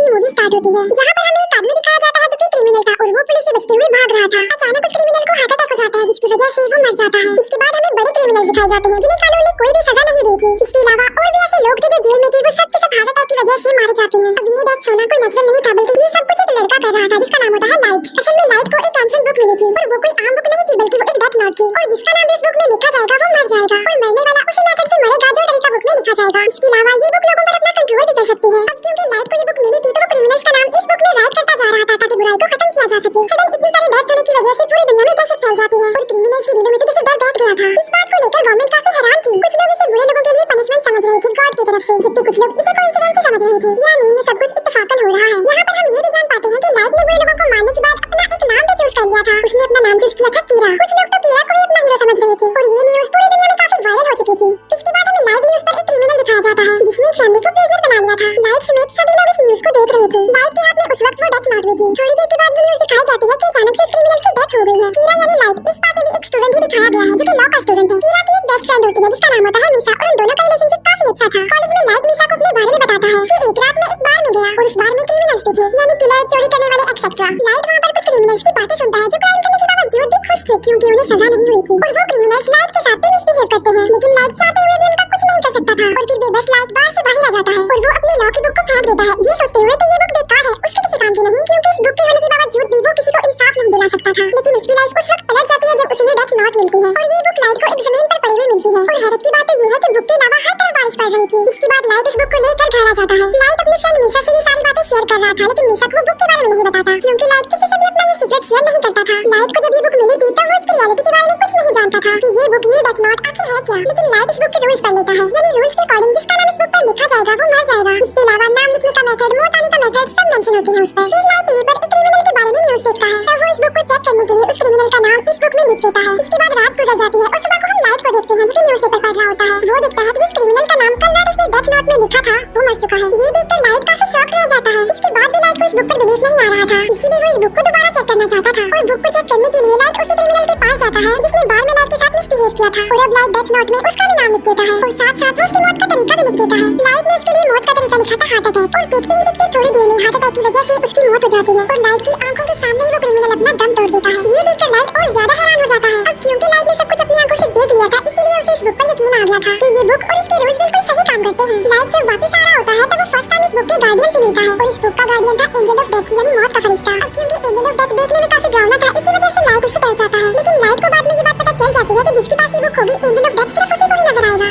की movie start होती है, जहाँ पर हमें एक आदमी दिखाया जाता है जो कि क्रिमिनल था और वो पुलिस से बचते हुए भाग रहा था। अचानक उस क्रिमिनल को हार्ट अटैक हो जाता है, जिसकी वजह से वो मर जाता है। इसके बाद हमें बड़े क्रिमिनल दिखाए जाते हैं जिन्हें कानून ने कोई भी सजा नहीं दी थी। इसके अलावा और भी ऐसे लोग थे जो जेल में थे, वो सब के सब हार्ट अटैक की वजह से मारे जाते हैं। अब ये डेथ सोना कोई नेचुरल नहीं था, बल्कि ये सब कुछ एक लड़का कर रहा था जिसका नाम होता है लाइट। असल में लाइट को एक टेंशन बुक मिली थी और वो कोई आम बुक नहीं थी, बल्कि वो एक डेथ नोट थी, और जिसका नाम इस बुक में लिखा जाएगा वो मर जाएगा और मरने वाला उसी मेथड से मरेगा जो तरीका बुक में लिखा जाएगा। इसके अलावा ये बुक लोगों पर अपना कंट्रोल भी कर सकती है। अब क्योंकि लाइट को ये बुक मिली थी तो वो क्रिमिनल्स का नाम इस बुक में राइट करता जा रहा था ताकि बुराई को खत्म किया जा सके। सडन इतनी सारी डेथ होने की वजह से पूरी दुनिया में दहशत फैल जाती है और क्रिमिनल्स के दिलों में तो जैसे डर बैठ गया था। इस बात को लेकर गवर्नमेंट काफी हैरान थी। कुछ लोग इसे बुरे लोगों के लिए पनिशमेंट समझ रहे थे गॉड की तरफ से, जबकि कुछ लोग इसे कोइंसिडेंस समझ रहे थे, यानी ये सब कुछ इत्तेफाकन हो रहा है। यहाँ पर हम ये भी जान पाते हैं कि लाइट ने बुरे लोगों को मारने के बाद अपना एक नाम भी चूज कर लिया था। उसने अपना नाम चूज किया था कीरा। कुछ लोग तो कीरा को ही अपना हीरो समझ रहे थे और ये न्यूज पूरी दुनिया में काफी वायरल हो चुकी थी। इसके बाद हमें लाइव न्यूज पर एक क्रिमिनल दिखाया जाता है जिसने एक फैमिली को प्रिजनर बना लिया था। लाइट समेत सभी लोग इस न्यूज को देख रहे थे। लाइट के हाथ में उस वक्त वो डेथ नोट भी थी। थोड़ी देर के बाद ये न्यूज दिखाई जाती है कि अचानक से इस क्रिमिनल की डेथ हो गई है। कीरा यानी लाइट इस पार्ट में भी एक स्टूडेंट ही दिखाया गया है जो कि लॉ का स्टूडेंट है। कीरा की एक बेस्ट फ्रेंड होती है जिसका नाम होता है मीसा और उन दोनों का रिलेशनशिप काफी अच्छा था। कॉलेज में लाइट मीसा को अपने बारे में बताता है कि एक रात में एक बार में गया और उस बार में क्रिमिनल्स भी थे, यानी किलर, चोरी करने वाले एक्सेट्रा। लाइट वहाँ पर कुछ क्रिमिनल्स की बातें सुनता है जो क्राइम करने के बावजूद भी खुश थे क्योंकि उन्हें सजा नहीं हुई थी, और वो क्रिमिनल्स लाइट के साथ भी मिसबिहेव करते हैं, लेकिन लाइट चाहते हुए भी उनका कुछ नहीं कर सकता था और फिर बेबस लाइट बाहर से बाहर आ जाता है और वो अपनी लॉ की बुक को फेंक देता है, ये सोचते हुए कि ये बुक बेकार है, उसके किसी काम की नहीं, क्योंकि इस बुक के होने के बावजूद भी वो किसी को इंसाफ नहीं दिला सकता था। लेकिन उसकी लाइफ उस वक्त पलट जाती है जब उसे ये डेथ नोट मिलती है और ये बुक लाइट को एक जमीन पर पड़ी हुई मिलती है। और हैरत की बात तो ये है कि बुक के अलावा हर तरफ बारिश पड़ रही थी। इसके बाद लाइट उस बुक को लेकर घर आ जाता है। लाइट अपनी फ्रेंड मीसा से ये सारी बातें शेयर कर रहा था, लेकिन मीसा को बुक के बारे में नहीं बताता क्योंकि लाइट किसी से भी अपना ये सीक्रेट शेयर नहीं करता था। लाइट को जब ये बुक मिली थी तब वो इसकी रियलिटी के बारे में कुछ नहीं जानता था कि ये बुक, ये डेथ नोट आखिर है क्या। लेकिन लाइट इस बुक के रूल्स पढ़ लेता है, यानी रूल्स के अकॉर्डिंग जिसका नाम इस बुक पर लिखा जाएगा वो मर जाएगा। इसके अलावा नाम लिखने का मेथड, मौत आने का मेथड सब मेंशन होती है उस पर। फिर लाइट टीवी पर एक क्रिमिनल के बारे में न्यूज़ देखता है, तब वो इस बुक को चेक करने के लिए उस क्रिमिनल का नाम इस बुक में लिख देता है। इसके बाद रात गुजर जाती है और सुबह को हम लाइट को देखते हैं जो कि न्यूज़पेपर पढ़ रहा होता है। वो देखता है कि जिस क्रिमिनल का नाम कल रात उसने डेथ नोट में लिखा था वो मर चुका है। ये देखकर लाइट काफी शॉक रह जाता है। इसके बाद भी लाइट को इस बुक पर बिलीव नहीं आ रहा था, इसीलिए वो इस बुक को दोबारा चेक करना चाहता था और बुक को चेक करने के लिए लाइट उसी क्रिमिनल के पास जाता है जिसने बार में लाइट के साथ मिसबिहेव किया था, और अब लाइट डेथ नोट में उसका भी नाम लिख देता है और साथ साथ वो उसकी मौत का तरीका भी लिख देता है। लाइट ने उसके लिए मौत का तरीका लिखा था हार्ट अटैक, और देखते ही देखते थोड़ी देर में हार्ट अटैक की वजह से उसकी मौत हो जाती है और लाइट की आंखों के सामने ही वो क्रिमिनल अपना दम तोड़ देता है। ये देखकर लाइट और ज्यादा हैरान हो जाता है। अब क्योंकि लाइट ने सब कुछ अपनी आंखों से देख लिया था, इसीलिए उसे इस बुक पर यकीन आ गया था कि ये बुक और इसके रूल्स बिल्कुल सही काम करते हैं। लाइट जब वापस आ रहा होता है तब वो फर्स्ट टाइम इस बुक के गार्डियन से मिलता है और इस बुक का गार्डियन था एंजल ऑफ डेथ, यानी मौत का फरिश्ता। अब क्योंकि एंजल ऑफ डेथ देखने में काफी डरावना था, इसी वजह से लाइट उससे डर जाता है, लेकिन लाइट को बाद में ये बात पता चल जाती है कि जिसके पास ये बुक होगी एंजल ऑफ डेथ सिर्फ उसी को ही नजर आएगा।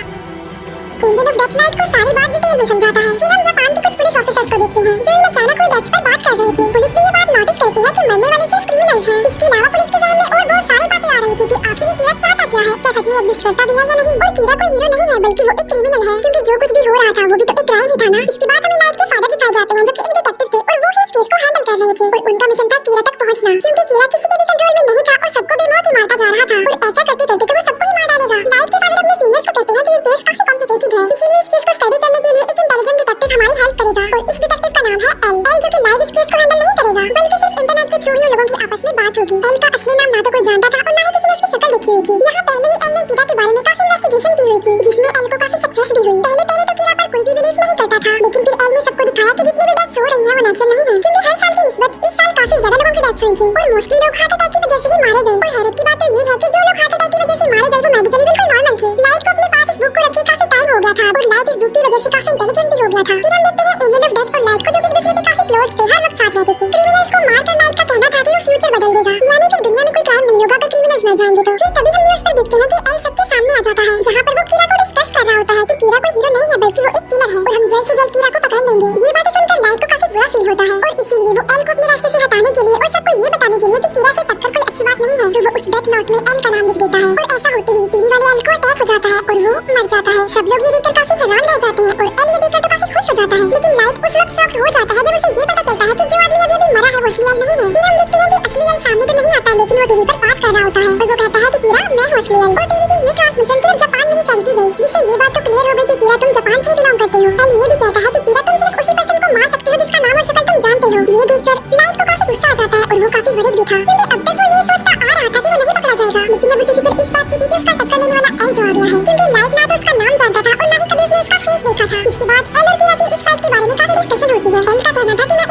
एंजल ऑफ डेथ लाइट को सारी बात डिटेल में समझाता है। फिर हम जापान के कुछ पुलिस ऑफिसर्स को देखते हैं जो इन अचानक हुई डेथ्स पर बात कर रहे थे। पुलिस भी ये बात नोटिस करती है कि मरने वाले सिर्फ क्रिमिनल्स हैं। इसके अलावा पुलिस के ज़हन में और बहुत सारी बातें आ रही थी कि आखिर ये कीरा चाहता क्या है, क्या सच में एग्जिस्ट करता भी है या नहीं, और कीरा कोई हीरो नहीं है बल्कि वो एक क्रिमिनल है, क्योंकि जो कुछ भी हो रहा था वो भी तो एक क्राइम ही था ना। इसके बाद हमें लाइट के फादर दिखाए जाते हैं जो कि एक डिटेक्टिव थे और वो इस केस को हैंडल कर रहे थे और उनका मिशन था कीरा तक पहुंचना, क्योंकि कीरा किसी के भी कंट्रोल में नहीं था और सबको बेमौत ही मारता जा रहा था और ऐसा करते करते तो वो सबको ही मार डालेगा। लाइट के फादर अपने सीनियर्स को कहते हैं कि ये केस काफी कॉम्प्लिकेटेड है, इसीलिए इस केस को स्टडी करने के लिए एक इंटेलिजेंट डिटेक्टिव हमारी हेल्प करेगा, और इस डिटेक्टिव का नाम है एल, जो कि लाइव इस केस को हैंडल नहीं करेगा बल्कि सिर्फ इंटरनेट के थ्रू ही लोगों की आपस में बात होगी। एल का असली नाम ना तो कोई जानता था और ना ही किसी ने उसकी शक्ल देखी हुई थी। यहाँ पहले ही एल ने कीरा के बारे में काफी इन्वेस्टिगेशन की हुई थी जिसमें एल को काफी सक्सेस भी हुई। पहले तो कीरा पर कोई भी बिलीव नहीं करता था, लेकिन फिर एल ने सबको दिखाया कि जितनी भी डेथ्स हो रही है वो नेचुरल नहीं है, क्योंकि हर साल की निस्बत इस साल काफी ज्यादा लोगों की डेथ्स हुई थी और मोस्टली लोग हार्ट अटैक की वजह से ही मारे गए। और हैरत की बात तो ये है कि जो लोग हार्ट अटैक की वजह से मारे गए वो मेडिकली बिल्कुल नॉर्मल थे। लाइट को अपने पास इस बुक को रखे काफी टाइम हो गया था और लाइट इस बुक की वजह से काफी इंटेलिजेंट भी हो गया था। फिर हम देखते हैं एंजल ऑफ डेथ और लाइट को जो कि एक दूसरे के काफी क्लोज थे, हर वक्त साथ रहते थे। क्रिमिनल्स को मारकर लाइट का कहना था कि वो फ्यूचर बदल देगा, यानी फिर दुनिया में कोई क्राइम नहीं होगा अगर क्रिमिनल्स मर जाएंगे तो। फिर तभी हम न्यूज़ पर देखते हैं कि एल सबके सामने आ जाता है जहाँ पर वो कीरा को डिस्कस कर रहा होता है कि कीरा कोई हीरो नहीं है बल्कि वो एक किलर है और हम जल्द से जल्द कीरा को पकड़ लेंगे। ये बातें सुनकर लाइट को काफी बुरा फील होता है और इसीलिए वो एल को अपने रास्ते से हटाने के लिए और सबको ये बताने के लिए कि कीरा से टक्कर कोई अच्छी बात नहीं है तो वो उस डेथ नोट में एल का नाम लिख देता है, और ऐसा होते ही टीवी वाले एल को अटैक हो जाता है और वो मर जाता है। सब लोग ये देखकर काफी हैरान रह जाते हैं और एल ये देखकर तो काफी खुश हो जाता है, लेकिन लाइट उस वक्त शॉक्ड हो जाता है जब उसे ये पता चलता है कि जो आदमी अभी मरा है वो असली एल नहीं है। फिर हम देखते हैं कि असली एल सामने तो नहीं आता, लेकिन वो टीवी पर बात कर रहा होता है और वो कहता है कि कीरा मैं हूं असली एल, और टीवी की ये ट्रांसमिशन सिर्फ जापान में ही सेंड की गई, जिससे ये बात तो क्लियर हो गई कि कीरा तुम जापान से बिलोंग करते हो। एल ये भी कहता है कि कीरा तुम सिर्फ उसी पर्सन को मार सकते हो जिसका नाम और शक्ल तुम जानते हो। ये देखकर लाइट को काफी गुस्सा आ जाता है और वो काफी वरीड भी था, क्योंकि अब तक वो ये सोचता आ रहा था कि वो नहीं पकड़ा जाएगा, लेकिन अब उसे फिक्र इस बात की थी कि उसका टक्कर लेने वाला एल जो आ गया है, क्योंकि लाइट ना तो उसका नाम जानता था और ना ही कभी उसने उसका फेस देखा था। इसके बाद एल और कीरा की इस फाइट के बारे में काफी डिस्कशन होती है। एल का कहना था कि मैं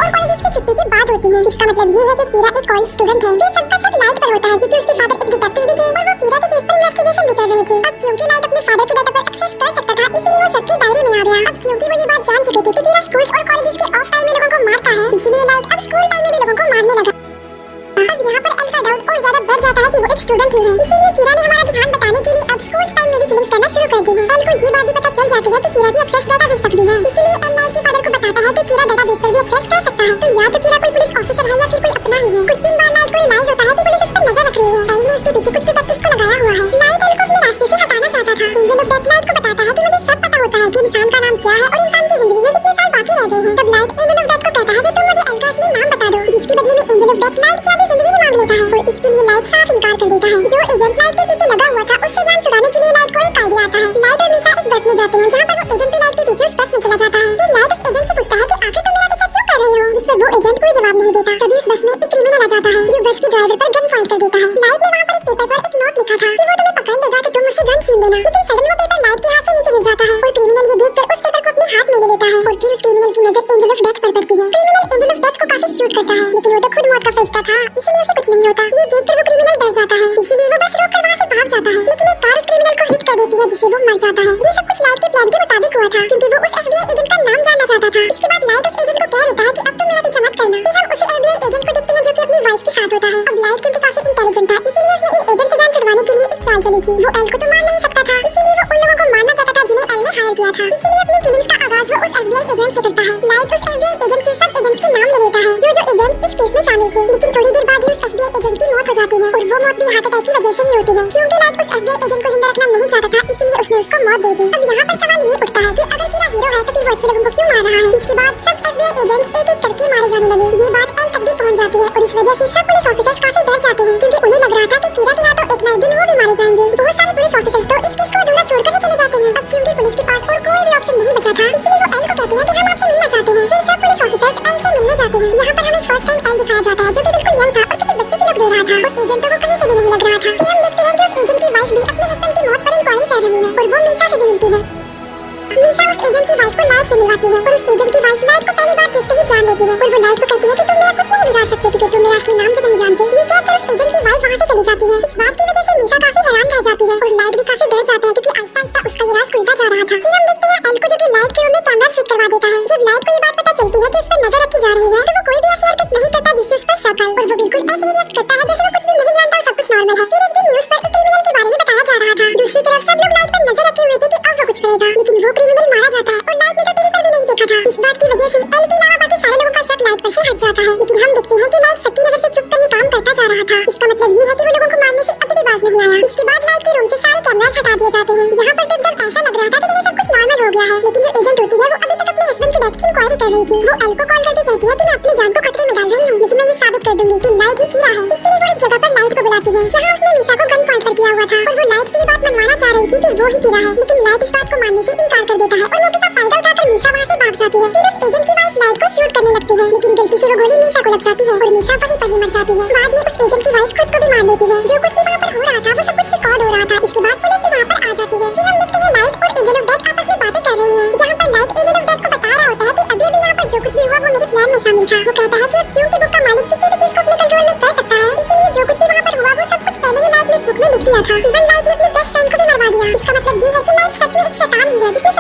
और कॉलेज की छुट्टी की बात होती है। इसका मतलब ये है कि कीरा एक कॉलेज स्टूडेंट है। फिर सबका शक लाइट पर होता है क्योंकि उसके फादर एक डिटेक्टिव भी थे और वो कीरा के केस पर इन्वेस्टिगेशन भी कर रहे थे। अब क्योंकि लाइट अपने फादर के डाटा पर एक्सेस कर सकता था, इसलिए वो शक की दायरे में आ गया। अब क्योंकि वो ये बात जान चुके थे कि कीरा स्कूल्स और कॉलेजेस के ऑफ टाइम में लोगों को मारता है, इसलिए लाइट अब स्कूल टाइम में भी लोगों को मारने लगा। अब यहाँ पर एल का डाउट और ज्यादा बढ़ जाता है कि वो एक स्टूडेंट ही है, इसीलिए कीरा ने हमारा ध्यान बटाने के लिए अब स्कूल टाइम में भी किलिंग्स करना शुरू कर दी है। एल को ये बात भी पता चल जाती है कि कीरा की एक्सेस डेटाबेस तक भी है, इसीलिए एल लाइट के फादर को बताता है कि कीरा डेटाबेस पर भी एक्सेस कर सकता है। तो या तो कीरा कोई पुलिस ऑफिसर है या फिर कोई अपना ही है। कुछ दिन बाद लाइट को रियलाइज होता है कि पुलिस उस पर नजर रख रही है। एल ने उसके पीछे कुछ डिटेक्टिव्स को लगाया हुआ है। लाइट एल को अपने रास्ते से हटाना चाहता था। एंजल ऑफ डेथ लाइट को बताता है कि मुझे सब पता होता है कि इंसान का नाम क्या है और इंसान की जिंदगी के कितने साल बाकी रह गए हैं। तब लाइट एंजल ऑफ डेथ को कहता है कि तुम मुझे एल का असली नाम बता दो, जिसके बदले में एंजल ऑफ डेथ लाइट की आधी जिंदगी मांग लेता है और इसके लिए लाइट साफ इनकार कर देता है। जो एजेंट लाइट के पीछे लगा हुआ था उससे जान छुड़ाने के लिए लाइट को एक आइडिया आता है। लाइट और मीसा एक बस में जाते हैं जहाँ पर वो एजेंट भी लाइट के पीछे उस बस में चला जाता है। फिर लाइट उस एजेंट से पूछता है कि आखिर तुम मेरा पीछा क्यों कर रहे हो, जिस पर वो एजेंट कोई जवाब नहीं देता। तभी उस बस में एक क्रिमिनल आ जाता है जो बस के ड्राइवर पर गन पॉइंट कर देता है। लाइट ने वहाँ पर एक पेपर पर एक नोट लिखा था कि वो तुम्हें पकड़ लेगा तो तुम उससे गन छीन लेना, लेकिन सडन वो पेपर लाइट के हाथ से नीचे गिर जाता है और क्रिमिनल ये देखकर उस पेपर को अपने हाथ में ले लेता है और फिर उस क्रिमिनल की नजर एंजल ऑफ डेथ पर पड़ती है। क्रिमिनल एंजल ऑफ डेथ को काफी शूट करता है, लेकिन वो तो खुद मौत का फरिश्ता था, इसलिए उसे कुछ नहीं होता। ये देखकर वो क्रिमिनल डर जाता है, इसीलिए वो बस रोककर वहाँ से भाग जाता है, लेकिन एक कार उस क्रिमिनल को हिट कर देती है जिससे वो मर जाता है। ये सब कुछ लाइट के प्लान के मुताबिक हुआ था क्योंकि वो उस एफबीआई एजेंट का नाम जानना चाहता था। इसके बाद लाइट उस एजेंट को कह देता है कि अब तुम मेरा पीछा मत करना। फिर हम उसे एफबीआई एजेंट को देखते हैं जो कि अपनी वाइफ के साथ होता है। अब लाइट क्योंकि काफी इंटेलिजेंट था, इसीलिए उसने इन एजेंट से जान छुड़वाने के लिए एक चाल चली थी। वो एल को तो मार नहीं सकता था, इसीलिए वो उन लोगों को मारना चाहता था जिन्हें एल ने हायर किया था। इसीलिए अपनी किलिंग्स का आगाज वो उस एफबीआई एजेंट से करता है। लाइट उस एफबीआई एजेंट से सब एजेंट्स के नाम ले लेता है जो एजेंट इस केस में शामिल थे, लेकिन थोड़ी देर बाद ही उस एफबीआई एजेंट की मौत हो जाती है और वो मौत भी हार्ट अटैक की वजह से ही होती है। क्योंकि लाइट उस एफबीआई एजेंट को जिंदा रखना नहीं चाहता था, इसीलिए उसने उसको मौत दे दी। अब यहाँ पर सवाल ये उठता है कि अगर कीरा हीरो है तो फिर वो अच्छे लोगों को क्यों मार रहा है। इसके बाद सब एफबीआई एजेंट्स एक एक करके मारे जाने लगे। ये बात एल तक भी पहुंच जाती है और इस वजह से सब पुलिस ऑफिसर्स काफी डर जाते हैं क्योंकि उन्हें लग रहा था कि कीरा के हाथों एक ना एक दिन वो भी मारे जाएंगे। बहुत सारे पुलिस ऑफिसर्स तो इस केस को अधूरा छोड़कर ही चले जाते हैं। अब क्योंकि पुलिस के पास और कोई भी ऑप्शन नहीं बचा था, इसलिए वो एल को कहते हैं कि हम आपसे मिलना चाहते हैं। फिर सब पुलिस ऑफिसर्स एल से मिलने जाते हैं। यहाँ पर हमें फर्स्ट टाइम एल दिखाया जाता है जो कि बिल्कुल यंग था और किसी बच्चे की लुक दे रहा था और एजेंट तो वो कहीं से भी नहीं लग रहा था। फिर हम देखते हैं कि उस एजेंट की वाइफ भी अपने हस्बैंड की मौत पर इंक्वायरी कर रही है और वो मीसा से भी मिलती है। मीसा उस एजेंट की वाइफ को लाइट से मिलवाती है और उस एजेंट की वाइफ लाइट को पहली बार देखते ही जान लेती है और वो लाइट को कहती है कि तुम मेरा कुछ नहीं बिगाड़ सकते क्योंकि तुम मेरा असली नाम तो नहीं जानते। ये कहकर उस एजेंट की वाइफ वहाँ से चली जाती है। इस बात की वजह से मीसा काफी हैरान रह जाती है और लाइट भी काफी डर जाता है क्योंकि आहिस्ता आहिस्ता उसका ये राज खुलता जा रहा था। फिर हम देखते हैं एल को जो कि लाइट के रूम में कैमरा फिट करवा देता है। जब लाइट को ये बात पता चलती है कि उस पर नजर रखी जा रही है तो वो कोई भी ऐसी हरकत नहीं करता जिससे उस पर शक आए और वो बिल्कुल ऐसे ही रिएक्ट करता है जैसे वो कुछ भी नहीं जानता और सब कुछ नॉर्मल है। फिर एक दिन न्यूज़ पर एक क्रिमिनल के बारे में बताया जा रहा था। दूसरी तरफ सब लोग लाइट पर नजर रखे हुए थे कि अब वो कुछ करेगा, लेकिन वो क्रिमिनल मारा जाता है और लाइट ने तो टीवी पर भी नहीं देखा था। इस बात की वजह से एल के अलावा बाकी सारे लोगों का शक लाइट पर से हट जाता है, लेकिन हम देखते हैं कि लाइट सबकी नजर से छुपकर ये काम करता जा रहा था। इसका मतलब ये है कि वो लोगों को मारने से अभी भी बाज नहीं आया। इसके बाद लाइट के रूम से सारे कैमरास हटा दिए जाते हैं। यहाँ पर तो एकदम ऐसा लग रहा था कि जैसे सब कुछ नॉर्मल हो गया है, लेकिन जो एजेंट होती है वो अभी तक अपने हस्बैंड की डेथ की इंक्वायरी कर रही थी। वो एल को कॉल करके कहती है कि मैं अपनी जान को खतरे में डाल रही हूँ, लेकिन मैं ये साबित कर दूंगी कि लाइट ही कीरा है। इसलिए वो एक जगह पर लाइट को बुलाती है जहाँ उसने मीसा को गन पॉइंट कर दिया हुआ था और वो लाइट से ये बात मनवाना चाह रही थी कि वो ही कीरा है, लेकिन लाइट इस बात को मानने से इनकार कर देता है और मौके का फायदा उठाकर मीसा वहाँ से भाग जाती है। फिर उस एजेंट की वाइफ लाइट को शूट करने लगती है, लेकिन गलती से वो गोली मीसा को लग जाती है और मीसा वहीं पर ही मर जाती है। बाद में उस एजेंट की वाइफ खुद को भी मार लेती है। जो कुछ भी वहाँ पर हो रहा था वो सब कुछ रिकॉर्ड हो रहा था। इसके बाद पुलिस भी वहाँ पर आ जाती है। फिर हम देखते हैं लाइट और एजेंट ऑफ डेथ आपस में बातें कर रही है, जहाँ पर लाइट एजेंट ऑफ डेथ को बता रहा होता है कि अभी भी यहाँ पर जो कुछ भी हुआ वो मेरे प्लान में शामिल था। वो कहता है कि अब क्योंकि बुक का मालिक किसी भी चीज को अपने कंट्रोल में कर सकता है, इसलिए जो कुछ भी वहाँ पर हुआ वो सब कुछ पहले ही लाइट ने उस बुक में लिख दिया था। इवन लाइट ने अपने बेस्ट फ्रेंड को भी मरवा दिया। इसका मतलब ये है कि लाइट सच में एक शैतान ही है जिसने